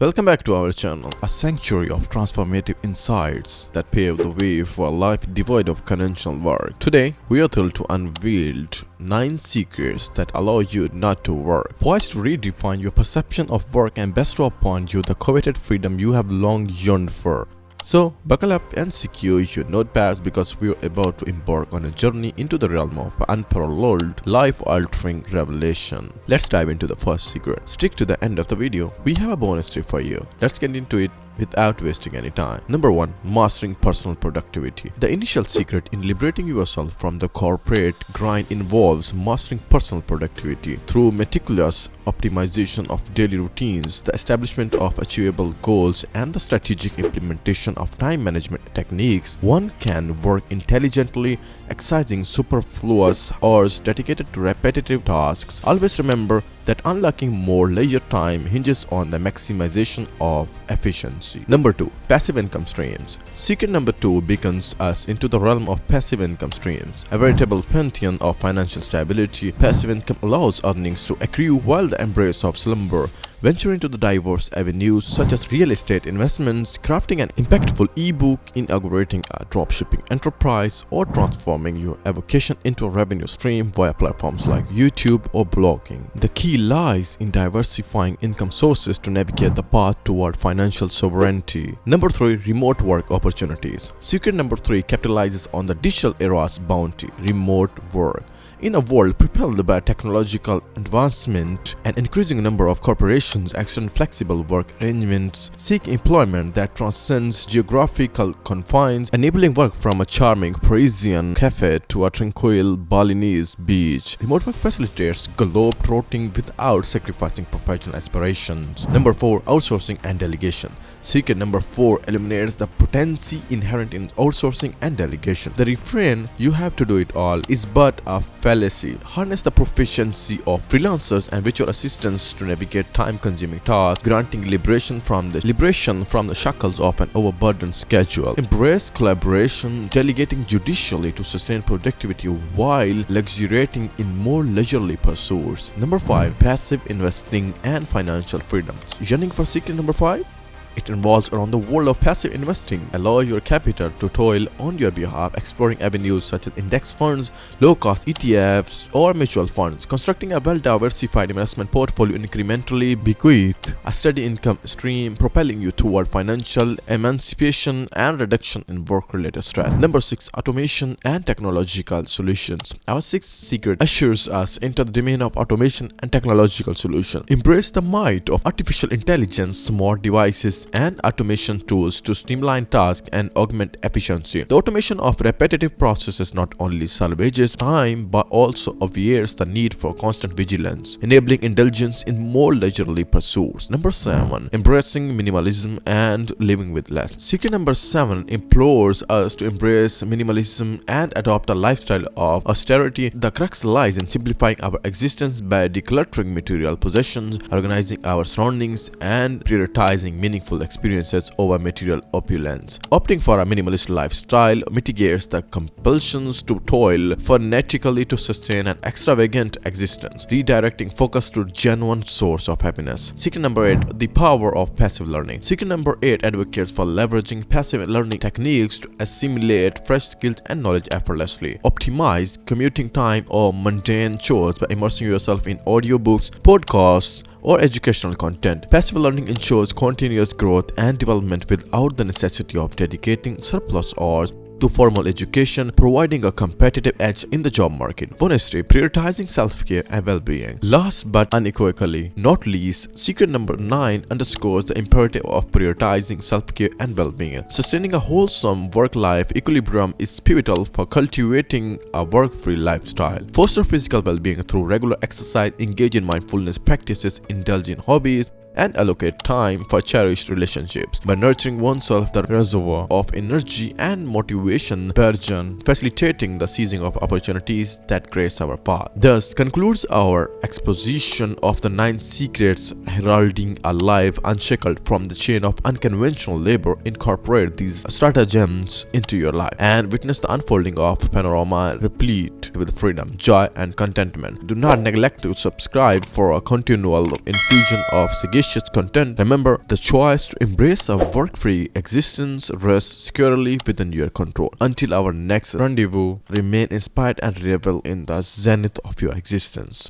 Welcome back to our channel, a sanctuary of transformative insights that pave the way for a life devoid of conventional work. Today, we are thrilled to unveil 9 secrets that allow you not to work, poised to redefine your perception of work and bestow upon you the coveted freedom you have long yearned for. So, buckle up and secure your notepads because we are about to embark on a journey into the realm of unparalleled, life-altering revelation. Let's dive into the first secret. Stick to the end of the video. We have a bonus tip for you. Let's get into it without wasting any time. Number 1. Mastering personal productivity. The initial secret in liberating yourself from the corporate grind involves mastering personal productivity. Through meticulous optimization of daily routines, the establishment of achievable goals, and the strategic implementation of time management techniques, one can work intelligently, excising superfluous hours dedicated to repetitive tasks. Always remember that unlocking more leisure time hinges on the maximization of efficiency. Number 2. Passive income streams. Secret number 2 beckons us into the realm of passive income streams. A veritable pantheon of financial stability, passive income allows earnings to accrue while the embrace of slumber. Venture into the diverse avenues such as real estate investments, crafting an impactful ebook, inaugurating a dropshipping enterprise, or transforming your avocation into a revenue stream via platforms like YouTube or blogging. The key lies in diversifying income sources to navigate the path toward financial sovereignty. Number 3. Remote work opportunities. Secret number 3 capitalizes on the digital era's bounty: remote work. In a world propelled by technological advancement, an increasing number of corporations extend flexible work arrangements, seek employment that transcends geographical confines, enabling work from a charming Parisian cafe to a tranquil Balinese beach. Remote work facilitates globe-trotting without sacrificing professional aspirations. Number 4. Outsourcing and delegation. Secret number 4 eliminates the potency inherent in outsourcing and delegation. The refrain, "you have to do it all," is but a fallacy. Harness the proficiency of freelancers and virtual assistants to navigate time-consuming tasks, granting liberation from the shackles of an overburdened schedule. Embrace collaboration, delegating judicially to sustain productivity while luxuriating in more leisurely pursuits. Number 5. Passive investing and financial freedoms. Yearning for secret number 5? It involves around the world of passive investing. Allow your capital to toil on your behalf, exploring avenues such as index funds, low-cost ETFs, or mutual funds. Constructing a well-diversified investment portfolio incrementally bequeath a steady income stream, propelling you toward financial emancipation and reduction in work-related stress. Number 6. Automation and technological solutions. Our sixth secret ushers us into the domain of automation and technological solutions. Embrace the might of artificial intelligence, smart devices, and automation tools to streamline tasks and augment efficiency. The automation of repetitive processes not only salvages time but also obviates the need for constant vigilance, enabling indulgence in more leisurely pursuits. Number 7. Embracing minimalism and living with less. Secret number 7 implores us to embrace minimalism and adopt a lifestyle of austerity. The crux lies in simplifying our existence by decluttering material possessions, organizing our surroundings, and prioritizing meaningful experiences over material opulence. Opting for a minimalist lifestyle mitigates the compulsions to toil frenetically to sustain an extravagant existence, redirecting focus to genuine source of happiness. Secret number 8. The power of passive learning. Secret number 8 advocates for leveraging passive learning techniques to assimilate fresh skills and knowledge effortlessly. Optimize commuting time or mundane chores by immersing yourself in audiobooks, podcasts, or educational content. Passive learning ensures continuous growth and development without the necessity of dedicating surplus hours to formal education, providing a competitive edge in the job market. Bonus tip: prioritizing self-care and well-being. Last but unequivocally not least, secret number 9 underscores the imperative of prioritizing self-care and well-being. Sustaining a wholesome work-life equilibrium is pivotal for cultivating a work-free lifestyle. Foster physical well-being through regular exercise, engage in mindfulness practices, indulge in hobbies, and allocate time for cherished relationships. By nurturing oneself, the reservoir of energy and motivation burgeon, facilitating the seizing of opportunities that grace our path. Thus concludes our exposition of the 9 secrets heralding a life unshackled from the chain of unconventional labor. Incorporate these stratagems into your life and witness the unfolding of panorama replete with freedom, joy, and contentment. Do not neglect to subscribe for a continual infusion of sagacity efficacious content. Remember, the choice to embrace a work-free existence rests securely within your control. Until our next rendezvous, remain inspired and revel in the zenith of your existence.